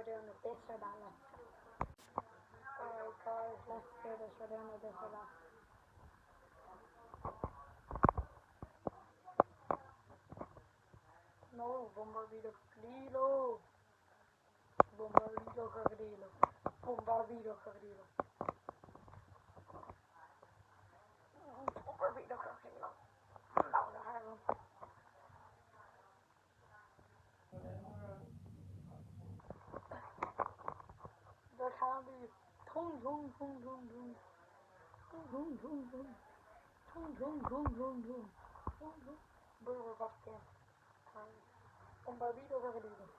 doing the this or that. Like. Alright guys, let's do this. We're doing the this or that. No, Bombardino Crocodilo. Bombardino Crocodilo. Bombardino Crocodilo. Bombardino Crocodilo. That was a hard one. There can be tung tung tung tung tung. Tung tung tung tung. Tung tung tung tung tung. Tung tung. But we're back again. Bombardino Crocodilo.